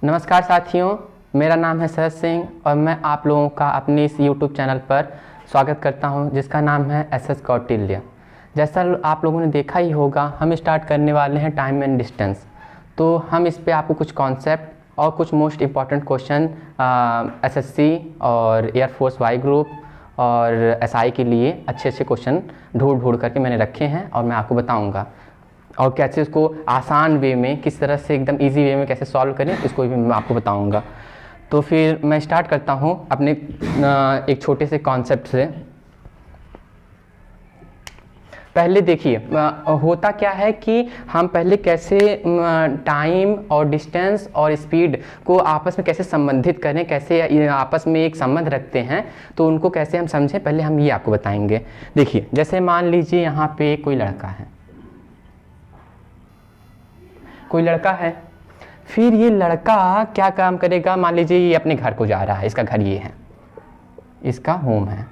नमस्कार साथियों, मेरा नाम है सहज सिंह और मैं आप लोगों का अपने इस YouTube चैनल पर स्वागत करता हूं, जिसका नाम है एसएस कौटिल्य। जैसा आप लोगों ने देखा ही होगा, हम स्टार्ट करने वाले हैं टाइम एंड डिस्टेंस। तो हम इस पे आपको कुछ कॉन्सेप्ट और कुछ मोस्ट इम्पॉर्टेंट क्वेश्चन एसएससी और एयरफोर्स वाई ग्रुप और एसआई के लिए अच्छे क्वेश्चन ढूंढ करके मैंने रखे हैं और मैं आपको बताऊँगा और कैसे उसको आसान वे में, किस तरह से एकदम इजी वे में कैसे सॉल्व करें, इसको भी मैं आपको बताऊंगा। तो फिर मैं स्टार्ट करता हूं अपने एक छोटे से कॉन्सेप्ट से। पहले देखिए, होता क्या है कि हम पहले कैसे टाइम और डिस्टेंस और स्पीड को आपस में कैसे संबंधित करें, कैसे आपस में एक संबंध रखते हैं, तो उनको कैसे हम समझें, पहले हम ये आपको बताएंगे। देखिए, जैसे मान लीजिए यहाँ पे कोई लड़का है, फिर ये लड़का क्या काम करेगा। मान लीजिए ये अपने घर को जा रहा है, इसका घर ये है, इसका होम है,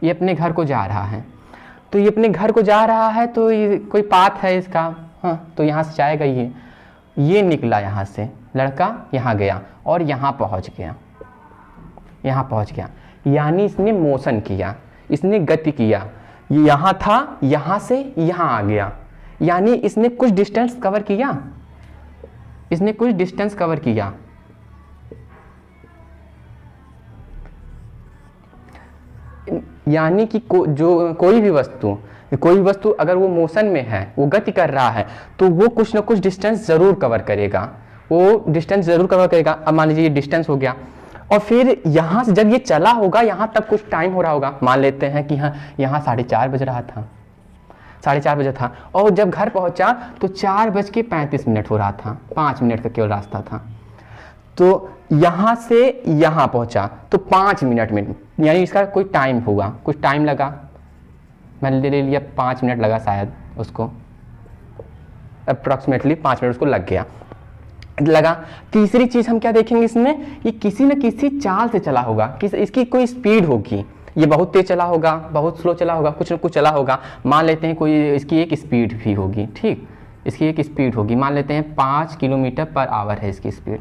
ये अपने घर को जा रहा है। तो ये अपने घर को जा रहा है तो ये कोई पाथ है इसका, हाँ, तो यहाँ से जाएगा। ये निकला यहाँ से, लड़का यहाँ गया और यहाँ पहुँच गया, यानी इसने मोशन किया, इसने गति किया। ये यहाँ था, यहाँ से यहाँ आ गया, यानी इसने कुछ डिस्टेंस कवर किया। यानी कि कोई भी वस्तु अगर वो मोशन में है, वो गति कर रहा है, तो वो कुछ ना कुछ डिस्टेंस जरूर कवर करेगा, अब मान लीजिए ये डिस्टेंस हो गया और फिर यहाँ से जब ये चला होगा, यहाँ तक कुछ टाइम हो रहा होगा। मान लेते हैं कि हाँ, यहाँ 4:30 बज रहा था, 4:30 बजे था और जब घर पहुंचा तो 4:35 हो रहा था, 5 मिनट का केवल रास्ता था। तो यहाँ से यहाँ पहुंचा तो 5 मिनट में, यानी इसका कोई टाइम होगा, कुछ टाइम लगा, मैंने ले लिया 5 मिनट लगा शायद उसको, अप्रॉक्सीमेटली 5 मिनट उसको लगा। तीसरी चीज हम क्या देखेंगे इसमें, ये किसी न किसी चाल से चला होगा, इसकी कोई स्पीड होगी। ये बहुत तेज चला होगा, बहुत स्लो चला होगा, कुछ न कुछ चला होगा। मान लेते हैं कोई इसकी एक स्पीड भी होगी, ठीक, इसकी एक स्पीड होगी, मान लेते हैं 5 किलोमीटर पर आवर है इसकी स्पीड।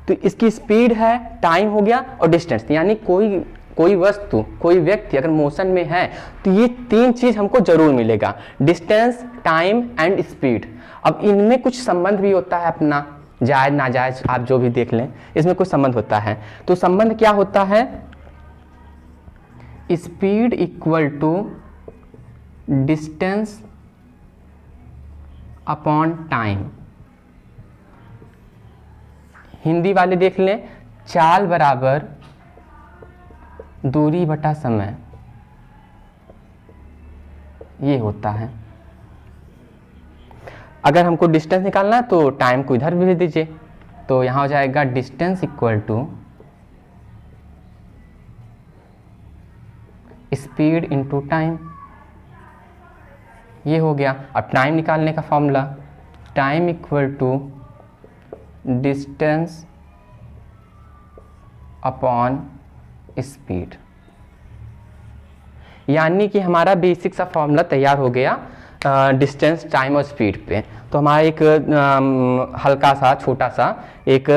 तो इसकी स्पीड है, टाइम हो गया और डिस्टेंस, यानी कोई वस्तु, कोई व्यक्ति अगर मोशन में है तो ये 3 चीज हमको जरूर मिलेगा, डिस्टेंस, टाइम एंड स्पीड। अब इनमें कुछ संबंध भी होता है अपना, जायज नाजायज आप जो भी देख लें, इसमें कुछ संबंध होता है। तो संबंध क्या होता है, speed equal to distance upon time. Hindi वाले देख लें, चाल बराबर दूरी बटा समय, ये होता है। अगर हमको डिस्टेंस निकालना है तो टाइम को इधर भेज दीजिए, तो यहां हो जाएगा distance equal to speed into time, ये हो गया। अब टाइम निकालने का formula, time equal to distance upon speed, यानी कि हमारा बेसिक सा फॉर्मूला तैयार हो गया डिस्टेंस, टाइम और स्पीड पे। तो हमारा एक हल्का सा छोटा सा एक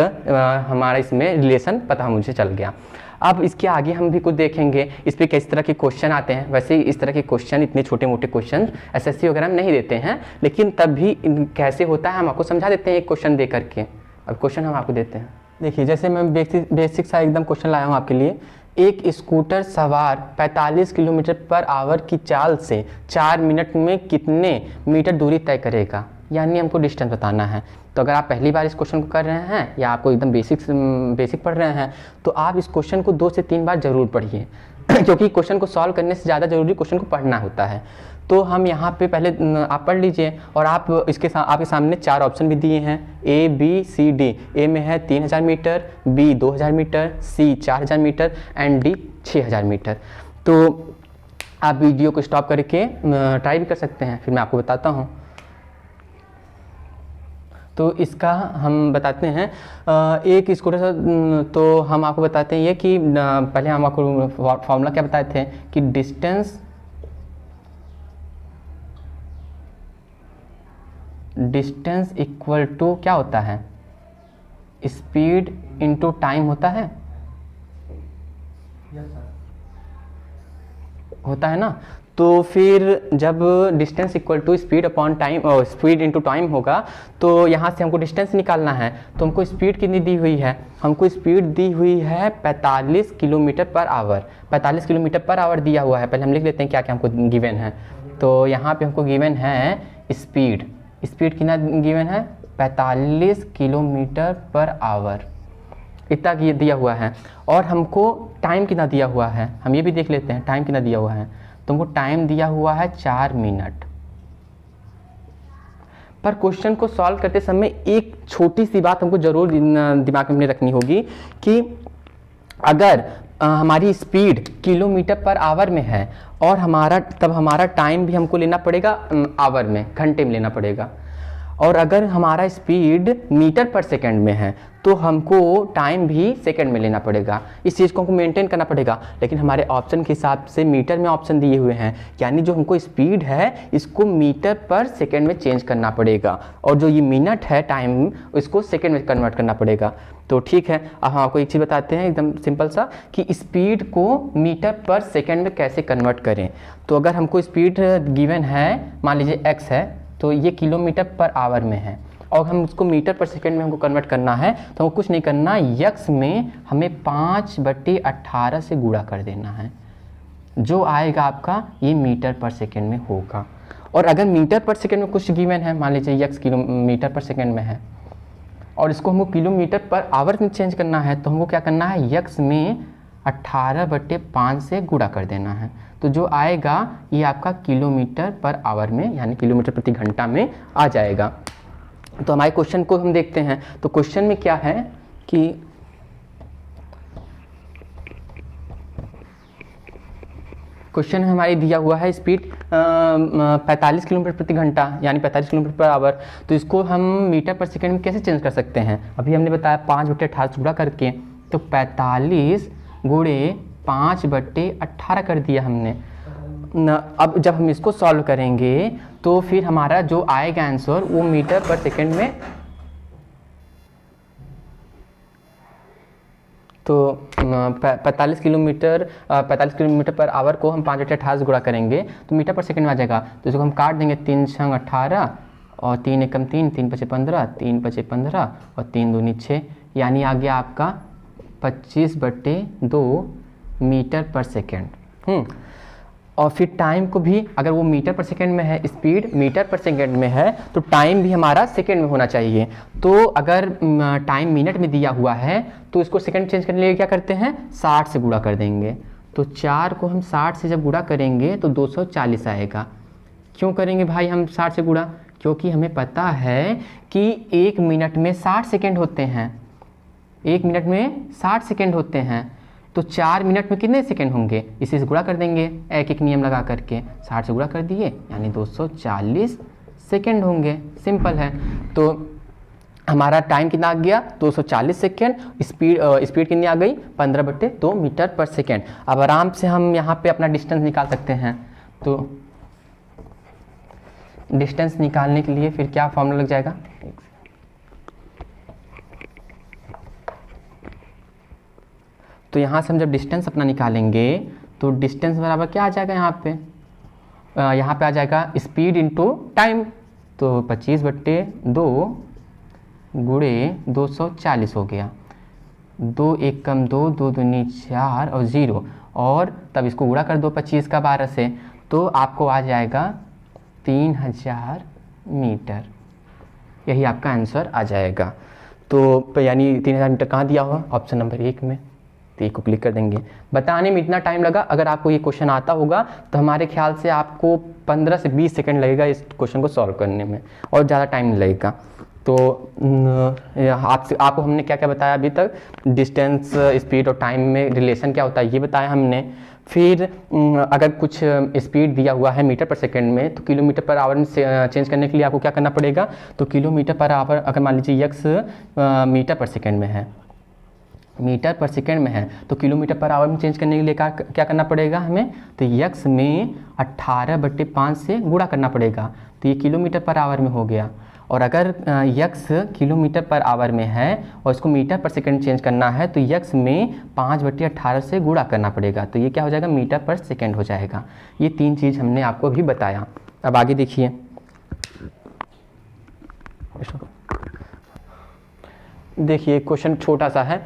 हमारा इसमें रिलेशन पता मुझे चल गया। अब इसके आगे हम भी कुछ देखेंगे, इस पर किस तरह के क्वेश्चन आते हैं। वैसे इस तरह के क्वेश्चन, इतने छोटे मोटे क्वेश्चन एसएससी वगैरह में नहीं देते हैं, लेकिन तब भी कैसे होता है हम आपको समझा देते हैं एक क्वेश्चन दे करके। अब क्वेश्चन हम आपको देते हैं, देखिए, जैसे मैं बेसिक सा एकदम क्वेश्चन लाया हूँ आपके लिए। एक स्कूटर सवार 45 किलोमीटर पर आवर की चाल से 4 मिनट में कितने मीटर दूरी तय करेगा, यानी हमको डिस्टेंस बताना है। तो अगर आप पहली बार इस क्वेश्चन को कर रहे हैं या आपको एकदम बेसिक पढ़ रहे हैं, तो आप इस क्वेश्चन को 2 से 3 बार जरूर पढ़िए क्योंकि क्वेश्चन को सॉल्व करने से ज़्यादा जरूरी क्वेश्चन को पढ़ना होता है। तो हम यहाँ पे पहले आप पढ़ लीजिए और आपके सामने 4 ऑप्शन भी दिए हैं, ए बी सी डी। ए में है 3000 metre, B 2000 metre, C 4000 metre and D 6000 metre. तो आप वीडियो को स्टॉप करके ट्राई भी कर सकते हैं, फिर मैं आपको बताता हूँ। तो इसका हम बताते हैं एक स्कूटर से, तो हम आपको बताते हैं ये कि पहले हम आपको फॉर्मूला क्या बताए थे कि डिस्टेंस इक्वल टू क्या होता है, स्पीड इंटू टाइम होता है, होता है ना। तो फिर जब distance equal to speed upon time, speed into time होगा, तो यहाँ से हमको डिस्टेंस निकालना है। तो हमको स्पीड कितनी दी हुई है, हमको स्पीड दी हुई है 45 kilometre per hour. 45 kilometre per hour दिया हुआ है। पहले हम लिख लेते हैं क्या क्या हमको गिवन है। तो यहाँ पे हमको गिवन है स्पीड, स्पीड कितना गिवन है, 45 किलोमीटर पर आवर, इतना दिया हुआ है। और हमको टाइम कितना दिया हुआ है, हम ये भी देख लेते हैं टाइम कितना दिया हुआ है। तो हमको टाइम दिया हुआ है 4 मिनट। पर क्वेश्चन को सॉल्व करते समय एक छोटी सी बात हमको जरूर दिमाग में रखनी होगी कि अगर हमारी स्पीड किलोमीटर पर आवर में है और हमारा टाइम भी हमको लेना पड़ेगा आवर में, घंटे में लेना पड़ेगा। और अगर हमारा स्पीड मीटर पर सेकंड में है तो हमको टाइम भी सेकंड में लेना पड़ेगा। इस चीज़ को हमको मेंटेन करना पड़ेगा। लेकिन हमारे ऑप्शन के हिसाब से मीटर में ऑप्शन दिए हुए हैं, यानी जो हमको स्पीड है इसको मीटर पर सेकंड में चेंज करना पड़ेगा, और जो ये मिनट है टाइम, इसको सेकंड में कन्वर्ट करना पड़ेगा। तो ठीक है, अब हम आपको एक चीज़ बताते हैं एकदम सिंपल सा कि स्पीड को मीटर पर सेकेंड में कैसे कन्वर्ट करें। तो अगर हमको स्पीड गिवन है, मान लीजिए x है, तो ये किलोमीटर पर आवर में है और हम उसको मीटर पर सेकंड में हमको कन्वर्ट करना है। तो हमको कुछ नहीं करना, x में हमें 5/18 से गुणा कर देना है, जो आएगा आपका ये मीटर पर सेकंड में होगा। और अगर मीटर पर सेकंड में कुछ गिवन है, मान लीजिए x किलोमीटर पर सेकंड में है और इसको हमको किलोमीटर पर आवर में चेंज करना है, तो हमको क्या करना है, x में 18/5 से गुणा कर देना है। तो जो आएगा ये आपका किलोमीटर पर आवर में, यानी किलोमीटर प्रति घंटा में आ जाएगा। तो हमारे क्वेश्चन को हम देखते हैं। तो क्वेश्चन में क्या है कि क्वेश्चन में हमारी दिया हुआ है स्पीड 45 किलोमीटर प्रति घंटा, यानी 45 किलोमीटर पर आवर। तो इसको हम मीटर पर सेकंड में कैसे चेंज कर सकते हैं, अभी हमने बताया 5/18 गुणा करके। तो 45 गुणे 5/18 कर दिया हमने। अब जब हम इसको सॉल्व करेंगे तो फिर हमारा जो आएगा आंसर वो मीटर पर सेकंड में, तो 45 किलोमीटर पर आवर को हम 5/18 से गुणा करेंगे तो मीटर पर सेकंड में आ जाएगा। तो इसको हम काट देंगे, 3 × 18 और 3 × 3, 3 × 15, 3 × 15 और 3 दूनी 6, यानी आ गया आपका 25/2 मीटर पर सेकेंड। और फिर टाइम को भी, अगर वो मीटर पर सेकेंड में है, स्पीड मीटर पर सेकेंड में है, तो टाइम भी हमारा सेकेंड में होना चाहिए। तो अगर टाइम मिनट में दिया हुआ है तो इसको सेकेंड चेंज करने के लिए क्या करते हैं, 60 से गुणा कर देंगे। तो 4 को हम 60 से जब गुणा करेंगे तो 240 आएगा। क्यों करेंगे भाई हम 60 से गुणा, क्योंकि हमें पता है कि 1 मिनट में 60 सेकेंड होते हैं, 1 मिनट में 60 सेकेंड होते हैं। तो 4 मिनट में कितने सेकंड होंगे, इसी से गुणा कर देंगे, एक एक नियम लगा करके 60 से गुणा कर दिए, यानी 240 सेकंड होंगे। सिंपल है। तो हमारा टाइम कितना आ गया, 240 सेकंड। स्पीड कितनी आ गई, 15/2 मीटर पर सेकंड। अब आराम से हम यहाँ पे अपना डिस्टेंस निकाल सकते हैं। तो डिस्टेंस निकालने के लिए फिर क्या फॉर्मूला लग जाएगा, तो यहाँ से हम जब डिस्टेंस अपना निकालेंगे तो डिस्टेंस बराबर क्या आ जाएगा, यहाँ पे आ जाएगा स्पीड इंटू टाइम। तो 25/2 गुणे 240 हो गया, 2 1 कम 2, 2 दूनी 4 और 0, और तब इसको गुणा कर दो 25 का 12 से, तो आपको आ जाएगा 3000 मीटर। यही आपका आंसर आ जाएगा। तो यानी 3000 मीटर कहाँ दिया हुआ, ऑप्शन नंबर 1 में। तो को क्लिक कर देंगे। बताने में इतना टाइम लगा, अगर आपको ये क्वेश्चन आता होगा तो हमारे ख्याल से आपको 15 से 20 सेकंड लगेगा इस क्वेश्चन को सॉल्व करने में, और ज़्यादा टाइम नहीं लगेगा। तो आपको हमने क्या क्या बताया अभी तक, डिस्टेंस, स्पीड और टाइम में रिलेशन क्या होता है ये बताया हमने। फिर अगर कुछ स्पीड दिया हुआ है मीटर पर सेकंड में, तो किलोमीटर पर आवर में चेंज करने के लिए आपको क्या करना पड़ेगा, तो किलोमीटर पर आवर, अगर मान लीजिए x मीटर पर सेकंड में है, मीटर पर सेकंड में है, तो किलोमीटर पर आवर में चेंज करने के लिए क्या करना पड़ेगा हमें, तो x में 18/5 से गुणा करना पड़ेगा। तो ये किलोमीटर पर आवर में हो गया। और अगर यक्स किलोमीटर पर आवर में है और इसको मीटर पर सेकंड चेंज करना है तो यक्स में 5/18 से गुणा करना पड़ेगा, तो ये क्या हो जाएगा, मीटर पर सेकंड हो जाएगा। ये 3 चीज़ हमने आपको अभी बताया। अब आगे देखिए, देखिए क्वेश्चन छोटा सा है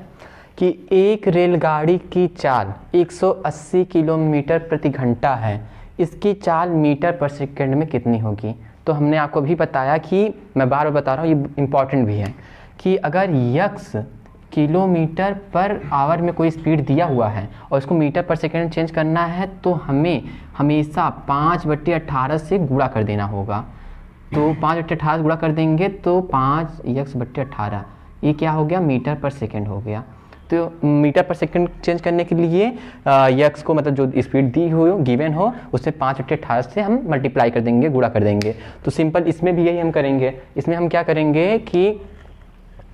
कि एक रेलगाड़ी की चाल 180 किलोमीटर प्रति घंटा है, इसकी चाल मीटर पर सेकंड में कितनी होगी। तो हमने आपको भी बताया कि मैं बार बार बता रहा हूँ, ये इम्पॉर्टेंट भी है कि अगर यक्स किलोमीटर पर आवर में कोई स्पीड दिया हुआ है और इसको मीटर पर सेकंड चेंज करना है तो हमें हमेशा 5/18 से गुणा कर देना होगा। तो 5/18 गुणा कर देंगे तो 5x/18, ये क्या हो गया, मीटर पर सेकंड हो गया। तो मीटर पर सेकंड चेंज करने के लिए यक्स को मतलब जो स्पीड दी हुई हो, गिवन हो, उससे 5/18 से हम मल्टीप्लाई कर देंगे, गुणा कर देंगे। तो सिंपल इसमें भी यही हम करेंगे। इसमें हम क्या करेंगे कि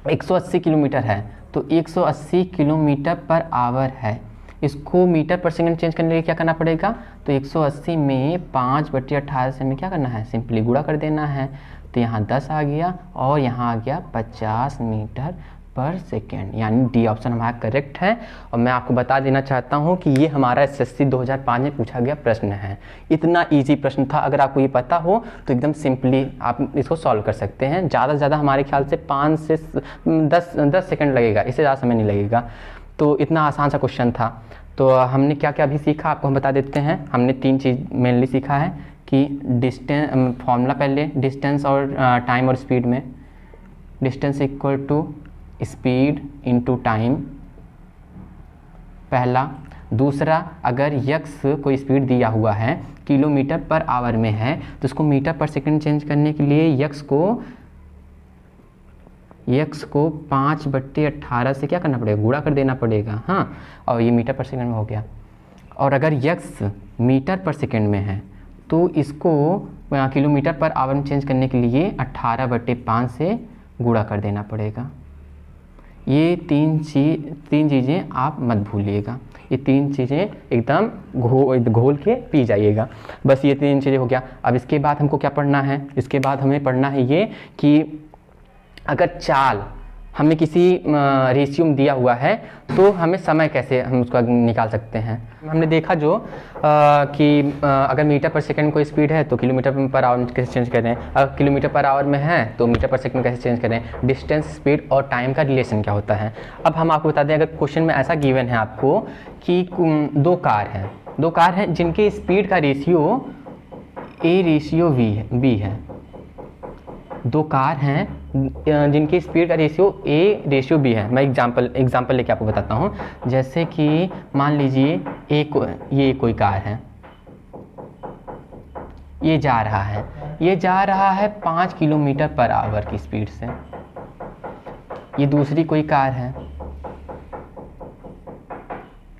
180 किलोमीटर है तो 180 किलोमीटर पर आवर है, इसको मीटर पर सेकंड चेंज करने के लिए क्या करना पड़ेगा, तो 180 में 5/18 से हमें क्या करना है, सिंपली गुणा कर देना है। तो यहाँ 10 आ गया और यहाँ आ गया 50 मीटर पर सेकेंड, यानी डी ऑप्शन हमारा करेक्ट है। और मैं आपको बता देना चाहता हूँ कि ये हमारा SSC 2005 में पूछा गया प्रश्न है। इतना इजी प्रश्न था, अगर आपको ये पता हो तो एकदम सिंपली आप इसको सॉल्व कर सकते हैं। ज़्यादा से ज़्यादा हमारे ख्याल से 5 से 10 सेकेंड लगेगा, इससे ज़्यादा समय नहीं लगेगा। तो इतना आसान सा क्वेश्चन था। तो हमने क्या क्या अभी सीखा आपको हम बता देते हैं। हमने 3 चीज़ मेनली सीखा है कि डिस्टेंस फॉर्मूला, पहले डिस्टेंस और टाइम और स्पीड में distance equal to speed into time, पहला। दूसरा, अगर यक्स कोई स्पीड दिया हुआ है किलोमीटर पर आवर में है तो उसको मीटर पर सेकंड चेंज करने के लिए यक्स को 5/18 से क्या करना पड़ेगा, गुणा कर देना पड़ेगा। हाँ, और ये मीटर पर सेकंड में हो गया। और अगर यक्स मीटर पर सेकंड में है तो इसको किलोमीटर पर आवर में चेंज करने के लिए 18/5 से गुणा कर देना पड़ेगा। ये तीन चीज़ें आप मत भूलिएगा, ये 3 चीज़ें एकदम घोल के पी जाइएगा। बस ये 3 चीज़ें हो गया। अब इसके बाद हमको क्या पढ़ना है, इसके बाद हमें पढ़ना है ये कि अगर चाल हमें किसी रेशियो में दिया हुआ है तो हमें समय कैसे हम उसका निकाल सकते हैं। हमने देखा जो कि अगर मीटर पर सेकंड कोई स्पीड है तो किलोमीटर पर आवर कैसे चेंज करें, अगर किलोमीटर पर आवर में है तो मीटर पर सेकंड कैसे चेंज करें, डिस्टेंस, स्पीड और टाइम का रिलेशन क्या होता है। अब हम आपको बता दें, अगर क्वेश्चन में ऐसा गिवन है आपको कि 2 कार हैं जिनके स्पीड का रेशियो A/B है। 2 कार हैं जिनकी स्पीड का रेशियो A/B है। मैं एग्जाम्पल लेके आपको बताता हूँ। जैसे कि मान लीजिए ये कोई कार है, ये जा रहा है 5 किलोमीटर पर आवर की स्पीड से। ये दूसरी कोई कार है,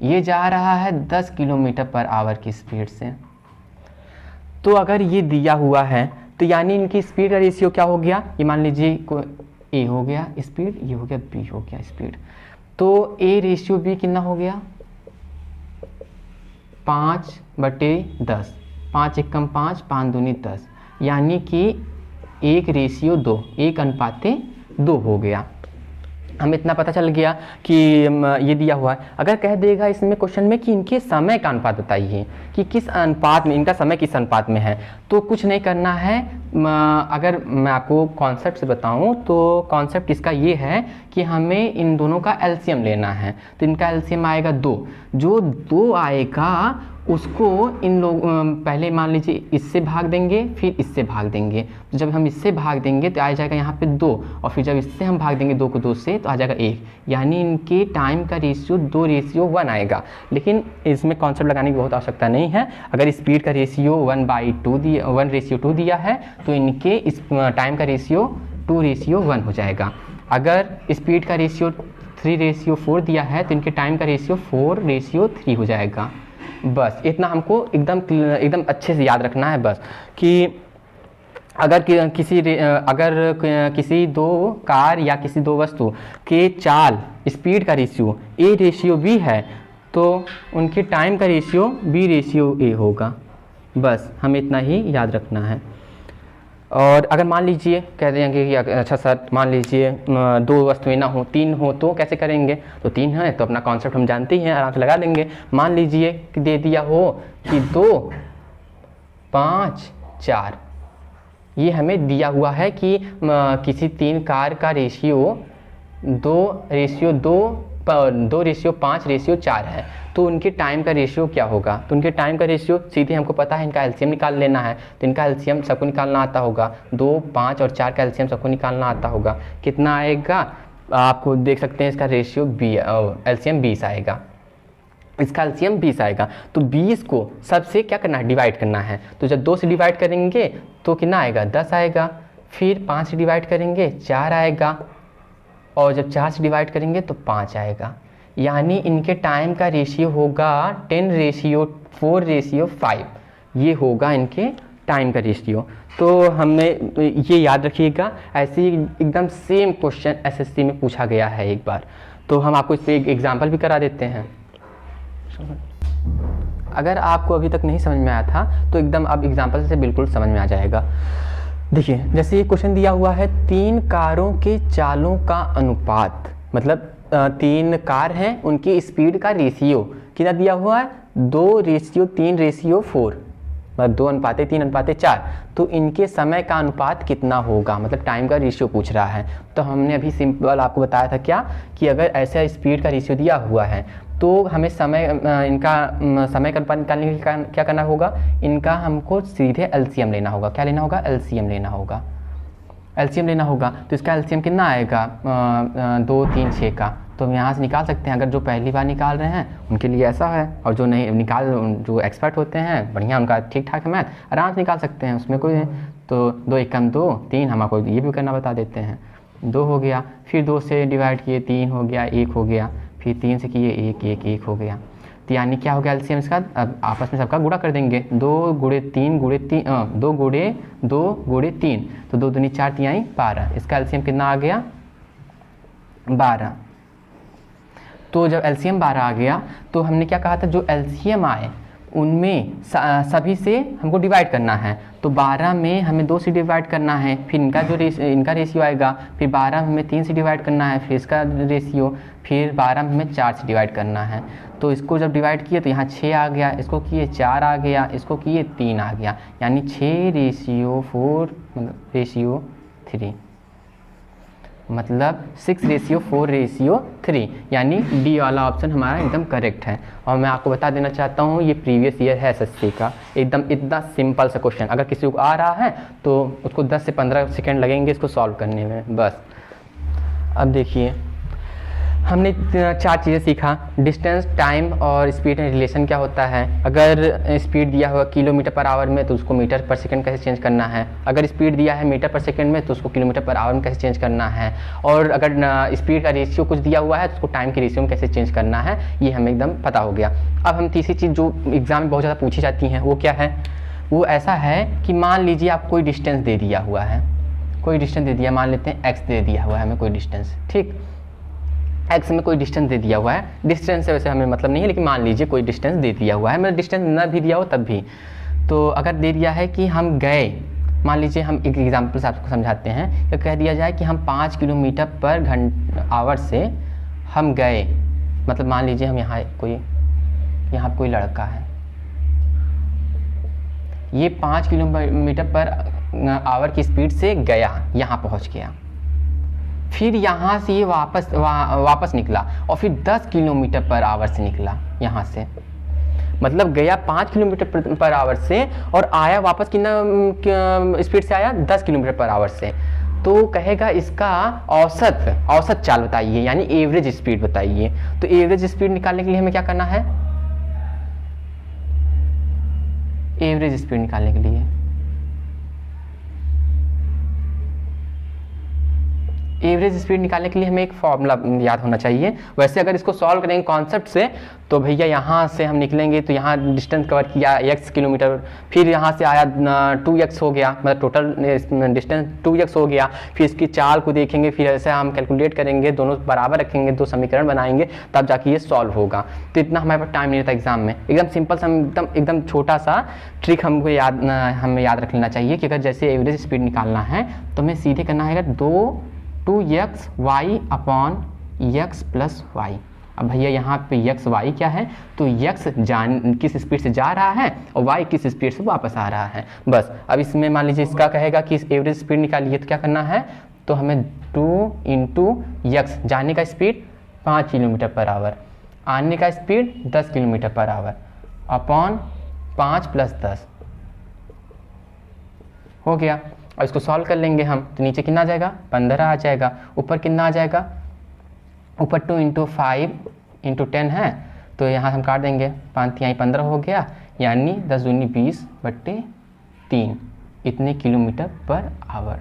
ये जा रहा है 10 किलोमीटर पर आवर की स्पीड से। तो अगर ये दिया हुआ है तो यानी इनकी स्पीड का रेशियो क्या हो गया, ये मान लीजिए A हो गया स्पीड, ये हो गया B हो गया स्पीड। तो A/B कितना हो गया, 5/10, 5 एकम 5, 5 दूनी 10, यानी कि 1/2, 1:2 हो गया। हमें इतना पता चल गया कि ये दिया हुआ है। अगर कह देगा इसमें क्वेश्चन में कि इनके समय का अनुपात बताइए कि किस अनुपात में, इनका समय किस अनुपात में है, तो कुछ नहीं करना है। अगर मैं आपको कॉन्सेप्ट से बताऊं तो कॉन्सेप्ट इसका ये है कि हमें इन दोनों का एलसीएम लेना है। तो इनका एलसीएम आएगा 2, जो 2 आएगा उसको इन लोग पहले मान लीजिए इससे भाग देंगे, फिर इससे भाग देंगे। तो जब हम इससे भाग देंगे तो आ जाएगा यहाँ पे 2, और फिर जब इससे हम भाग देंगे 2 को 2 से तो आ जाएगा 1, यानी इनके टाइम का रेशियो 2/1 आएगा। लेकिन इसमें कॉन्सेप्ट लगाने की बहुत आवश्यकता नहीं है। अगर स्पीड का रेशियो 1/2 दिया है तो इनके इस टाइम का रेशियो 2/1 हो जाएगा। अगर स्पीड का रेशियो 3/4 दिया है तो इनके टाइम का रेशियो 4/3 हो जाएगा। बस इतना हमको एकदम अच्छे से याद रखना है बस कि अगर किसी 2 कार या किसी 2 वस्तु के चाल स्पीड का रेशियो A/B है तो उनके टाइम का रेशियो B/A होगा। बस हमें इतना ही याद रखना है। और अगर मान लीजिए कह देंगे कि अच्छा सर मान लीजिए 2 वस्तुएं ना हो 3 हो तो कैसे करेंगे, तो 3 है तो अपना कॉन्सेप्ट हम जानते ही हैं, आराम से लगा देंगे। मान लीजिए कि दे दिया हो कि 2 5 4, ये हमें दिया हुआ है कि किसी 3 कार का रेशियो 2:5:4 है, तो उनके टाइम का रेशियो क्या होगा। तो उनके टाइम का रेशियो सीधे हमको पता है, इनका एलसीएम निकाल लेना है। तो इनका एलसीएम सबको निकालना आता होगा, 2 5 और 4 का एलसीएम सबको निकालना आता होगा। कितना आएगा आपको देख सकते हैं, इसका रेशियो एलसीएम 20 आएगा, इसका एलसीएम 20 आएगा। तो 20 को सबसे क्या करना है, डिवाइड करना है। तो जब 2 से डिवाइड करेंगे तो कितना आएगा, 10 आएगा। फिर 5 से डिवाइड करेंगे 4 आएगा, और जब 4 से डिवाइड करेंगे तो 5 आएगा। यानी इनके टाइम का रेशियो होगा 10:4:5, ये होगा इनके टाइम का रेशियो। तो हमें ये याद रखिएगा, ऐसे ही एकदम सेम क्वेश्चन एसएससी में पूछा गया है एक बार। तो हम आपको इस पर एक एग्जाम्पल भी करा देते हैं। अगर आपको अभी तक नहीं समझ में आया था तो एकदम अब एग्जाम्पल से बिल्कुल समझ में आ जाएगा। देखिए जैसे ये क्वेश्चन दिया हुआ है, 3 कारों के चालों का अनुपात, मतलब 3 कार हैं उनकी स्पीड का रेशियो कितना दिया हुआ है, 2:3:4, मतलब 2:3:4। तो इनके समय का अनुपात कितना होगा, मतलब टाइम का रेशियो पूछ रहा है। तो हमने अभी सिंपल आपको बताया था क्या, कि अगर ऐसा स्पीड का रेशियो दिया हुआ है तो हमें इनका समय का अनुपात निकालने के लिए क्या करना होगा, इनका हमको सीधे एलसीएम लेना होगा। क्या लेना होगा, एलसीएम लेना होगा। एलसीएम लेना होगा तो इसका एलसीएम कितना आएगा, 2 3 6 का। तो हम यहाँ से निकाल सकते हैं। अगर जो पहली बार निकाल रहे हैं उनके लिए ऐसा है, और जो नहीं जो एक्सपर्ट होते हैं बढ़िया, उनका ठीक ठाक है मैथ, आराम से निकाल सकते हैं, उसमें कोई। तो 2 एकम 2 3, हम आपको ये भी करना बता देते हैं। 2 हो गया, फिर 2 से डिवाइड किए 3 हो गया, 1 हो गया, फिर 3 से किए 1 1 1 हो गया। तो यानी क्या हो गया एलसीएम इसका, अब आपस में सबका गुणा कर देंगे, 2 × 3 × 3 2 × 2 × 3, तो 2 दूनी 4 3 12, इसका एलसीएम कितना आ गया, 12। तो जब एलसीएम 12 आ गया तो हमने क्या कहा था, जो एलसीएम आए उनमें सभी से हमको डिवाइड करना है। तो 12 में हमें 2 से डिवाइड करना है, फिर इनका जो इनका रेशियो आएगा, फिर 12 में हमें 3 से डिवाइड करना है, फिर इसका रेशियो, फिर 12 में हमें 4 से डिवाइड करना है। तो इसको जब डिवाइड किए तो यहाँ 6 आ गया, इसको किए 4 आ गया, इसको किए 3 आ गया, यानी 6:4 मतलब 3, मतलब 6:4:3, यानी डी वाला ऑप्शन हमारा एकदम करेक्ट है। और मैं आपको बता देना चाहता हूँ ये प्रीवियस ईयर है एसएससी का, एकदम इतना सिंपल सा क्वेश्चन। अगर किसी को आ रहा है तो उसको 10 से 15 सेकेंड लगेंगे इसको सॉल्व करने में बस। अब देखिए हमने 4 चीज़ें सीखा, डिस्टेंस, टाइम और स्पीड में रिलेशन क्या होता है। अगर स्पीड दिया हुआ km/h में तो उसको मीटर/सेकंड कैसे चेंज करना है। अगर स्पीड दिया है मीटर/सेकंड में तो उसको km/h में कैसे चेंज करना है। और अगर स्पीड का रेशियो कुछ दिया हुआ है तो उसको टाइम के रेशियो में कैसे चेंज करना है, ये हमें एकदम पता हो गया। अब हम तीसरी चीज़ जो एग्जाम में बहुत ज़्यादा पूछी जाती हैं वो क्या है, वो ऐसा है कि मान लीजिए आप कोई डिस्टेंस दे दिया हुआ है, कोई डिस्टेंस दे दिया, मान लेते हैं x दे दिया हुआ है हमें कोई डिस्टेंस, ठीक, x में कोई डिस्टेंस दे दिया हुआ है। डिस्टेंस से वैसे हमें मतलब नहीं है, लेकिन मान लीजिए कोई डिस्टेंस दे दिया हुआ है, मतलब डिस्टेंस ना भी दिया हो तब भी। तो अगर दे दिया है कि हम गए, मान लीजिए हम एक एग्जाम्पल से आपको समझाते हैं, तो कह दिया जाए कि हम 5 km/h से हम गए, मतलब मान लीजिए हम यहाँ कोई लड़का है, ये 5 km/h की स्पीड से गया, यहाँ पहुँच गया, फिर यहाँ से ये वापस निकला और फिर 10 km/h से निकला यहाँ से, मतलब गया 5 km/h से और आया वापस कितना स्पीड से आया, 10 km/h से। तो कहेगा इसका औसत चाल बताइए, यानी एवरेज स्पीड बताइए। तो एवरेज स्पीड निकालने के लिए हमें क्या करना है, एवरेज स्पीड निकालने के लिए एवरेज स्पीड निकालने के लिए हमें एक फॉर्मूला याद होना चाहिए। वैसे अगर इसको सॉल्व करेंगे कॉन्सेप्ट से तो भैया यहाँ से हम निकलेंगे तो यहाँ डिस्टेंस कवर किया x किलोमीटर, फिर यहाँ से आया 2x हो गया, मतलब टोटल डिस्टेंस 2x हो गया। फिर इसकी चाल को देखेंगे, फिर ऐसे हम कैलकुलेट करेंगे, दोनों बराबर रखेंगे, दो समीकरण बनाएंगे, तब जाके ये सॉल्व होगा। तो इतना हमारे पास टाइम नहीं रहता एग्जाम में। एकदम सिंपल सा एकदम छोटा सा ट्रिक हमें याद रख लेना चाहिए कि अगर जैसे एवरेज स्पीड निकालना है तो हमें सीधे करना है 2x y upon x plus y. अब भैया यहाँ पे x y क्या है, तो x किस स्पीड से जा रहा है और y किस स्पीड से वापस आ रहा है। बस अब इसमें मान लीजिए इसका कहेगा कि एवरेज स्पीड निकालिए, तो क्या करना है, तो हमें 2 इंटू x, जाने का स्पीड 5 किलोमीटर पर आवर, आने का speed 10 kilometre per hour, upon 5 plus 10 हो गया। और इसको सॉल्व कर लेंगे हम, तो नीचे कितना आ जाएगा, 15 आ जाएगा, ऊपर कितना आ जाएगा, ऊपर 2 इंटू 5 इंटू 10 है, तो यहाँ हम काट देंगे, 5 यहाँ 15 हो गया, यानी 10 दूनी 20/3 इतने किलोमीटर पर आवर।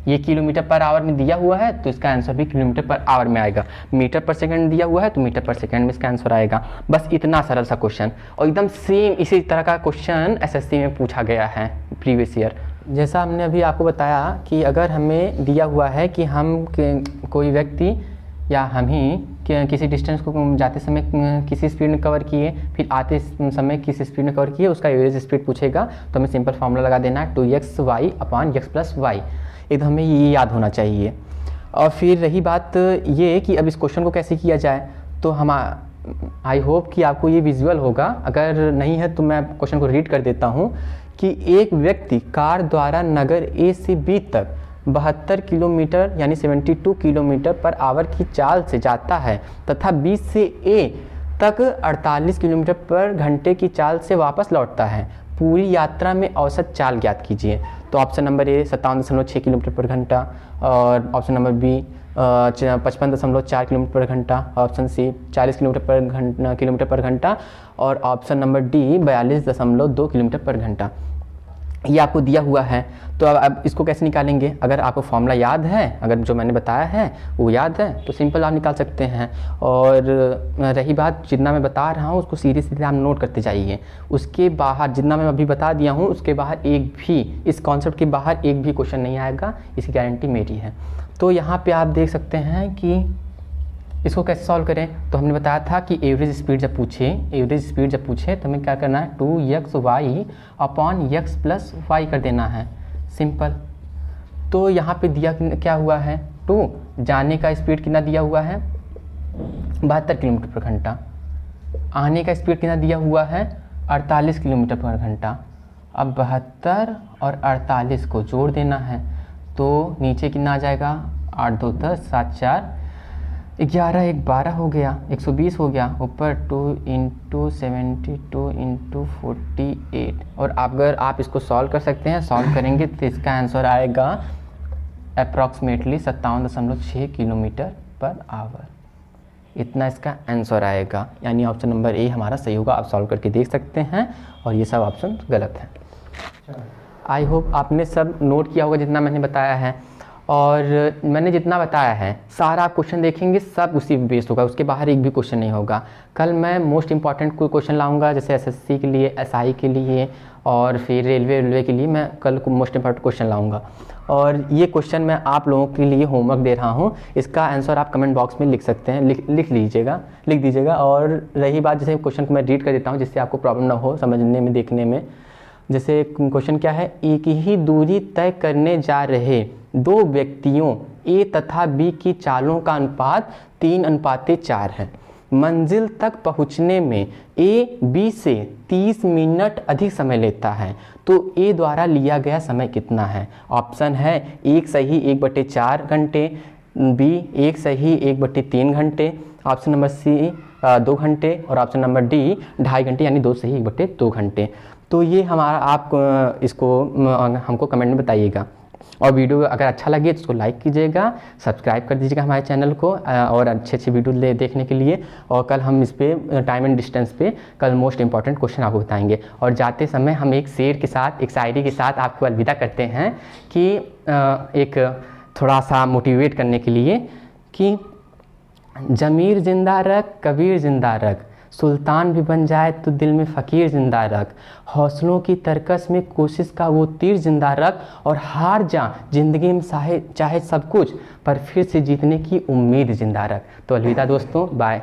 ये किलोमीटर पर आवर में दिया हुआ है तो इसका आंसर भी किलोमीटर पर आवर में आएगा। मीटर पर सेकंड दिया हुआ है तो मीटर पर सेकंड में इसका आंसर आएगा। बस इतना सरल सा क्वेश्चन, और एकदम सेम इसी तरह का क्वेश्चन एसएससी में पूछा गया है प्रीवियस ईयर। जैसा हमने अभी आपको बताया कि अगर हमें दिया हुआ है कि हम कोई व्यक्ति या हम ही किसी डिस्टेंस को जाते समय किसी स्पीड में कवर किए, फिर आते समय किसी स्पीड में कवर किए, उसका एवरेज स्पीड पूछेगा, तो हमें सिंपल फार्मूला लगा देना है 2xy upon x plus Y. एकदम हमें ये याद होना चाहिए। और फिर रही बात ये कि अब इस क्वेश्चन को कैसे किया जाए, तो हम आई होप कि आपको ये विजुअल होगा, अगर नहीं है तो मैं क्वेश्चन को रीड कर देता हूँ कि एक व्यक्ति कार द्वारा नगर ए से बी तक 72 किलोमीटर यानी 72 किलोमीटर पर आवर की चाल से जाता है तथा बी से ए तक 48 किलोमीटर पर घंटे की चाल से वापस लौटता है। पूरी यात्रा में औसत चाल ज्ञात कीजिए। तो ऑप्शन नंबर ए 57.6 किलोमीटर पर घंटा, और ऑप्शन नंबर बी 55.4 किलोमीटर पर घंटा, ऑप्शन सी 40 किलोमीटर पर घंटा, और ऑप्शन नंबर डी 42.2 किलोमीटर पर घंटा। ये आपको दिया हुआ है। तो अब इसको कैसे निकालेंगे, अगर आपको फॉर्मूला याद है, अगर जो मैंने बताया है वो याद है, तो सिंपल आप निकाल सकते हैं। और रही बात जितना मैं बता रहा हूँ उसको सीधे सीधे आप नोट करते जाइए। उसके बाहर जितना मैं अभी बता दिया हूँ उसके बाहर एक भी, इस कॉन्सेप्ट के बाहर एक भी क्वेश्चन नहीं आएगा, इसकी गारंटी मेरी है। तो यहाँ पर आप देख सकते हैं कि इसको कैसे सॉल्व करें। तो हमने बताया था कि एवरेज स्पीड जब पूछे तो हमें क्या करना है, 2xy upon x plus Y कर देना है, सिंपल। तो यहाँ पे दिया क्या हुआ है, 2, जाने का स्पीड कितना दिया हुआ है 72 किलोमीटर पर घंटा, आने का स्पीड कितना दिया हुआ है 48 किलोमीटर पर घंटा। अब 72 और 48 को जोड़ देना है, तो नीचे कितना आ जाएगा, 8 2 10 7 4 11 1 12 हो गया, 120 हो गया, ऊपर 2 इंटू 72 इंटू 48। और अगर आप इसको सॉल्व कर सकते हैं, सॉल्व करेंगे तो इसका आंसर आएगा अप्रॉक्सीमेटली 57.6 किलोमीटर पर आवर। इतना इसका आंसर आएगा, यानी ऑप्शन नंबर ए हमारा सही होगा। आप सॉल्व करके देख सकते हैं, और ये सब ऑप्शन गलत है। आई होप आपने सब नोट किया होगा जितना मैंने बताया है, और मैंने जितना बताया है सारा आप क्वेश्चन देखेंगे सब उसी पे बेस्ड होगा, उसके बाहर एक भी क्वेश्चन नहीं होगा। कल मैं मोस्ट इंपॉर्टेंट कोई क्वेश्चन लाऊंगा, जैसे एसएससी के लिए, एसआई के लिए, और फिर रेलवे के लिए मैं कल को मोस्ट इंपॉर्टेंट क्वेश्चन लाऊंगा। और ये क्वेश्चन मैं आप लोगों के लिए होमवर्क दे रहा हूँ, इसका आंसर आप कमेंट बॉक्स में लिख सकते हैं, लिख दीजिएगा। और रही बात, जैसे क्वेश्चन को मैं रीड कर देता हूँ जिससे आपको प्रॉब्लम ना हो समझने में, देखने में। जैसे क्वेश्चन क्या है, एक ही दूरी तय करने जा रहे दो व्यक्तियों ए तथा बी की चालों का अनुपात 3:4 है। मंजिल तक पहुंचने में ए बी से 30 मिनट अधिक समय लेता है, तो ए द्वारा लिया गया समय कितना है। ऑप्शन है 1 सही 1/4 घंटे, बी 1 सही 1/3 घंटे, ऑप्शन नंबर सी 2 घंटे, और ऑप्शन नंबर डी 2.5 घंटे, यानी 2 सही 1/2 घंटे। तो ये हमारा, आप इसको हमको कमेंट में बताइएगा। और वीडियो अगर अच्छा लगे तो इसको लाइक कीजिएगा, सब्सक्राइब कर दीजिएगा हमारे चैनल को, और अच्छे वीडियो देखने के लिए। और कल हम इस पे टाइम एंड डिस्टेंस पे कल मोस्ट इंपॉर्टेंट क्वेश्चन आपको बताएंगे। और जाते समय हम एक शेर के साथ, एक शायरी के साथ आपको अलविदा करते हैं कि एक थोड़ा सा मोटिवेट करने के लिए कि ज़मीर ज़िंदा रख, कबीर ज़िंदा रख, सुल्तान भी बन जाए तो दिल में फ़कीर ज़िंदा रख, हौसलों की तरकस में कोशिश का वो तीर ज़िंदा रख, और हार जा ज़िंदगी में चाहे सब कुछ, पर फिर से जीतने की उम्मीद ज़िंदा रख। तो अलविदा दोस्तों, बाय।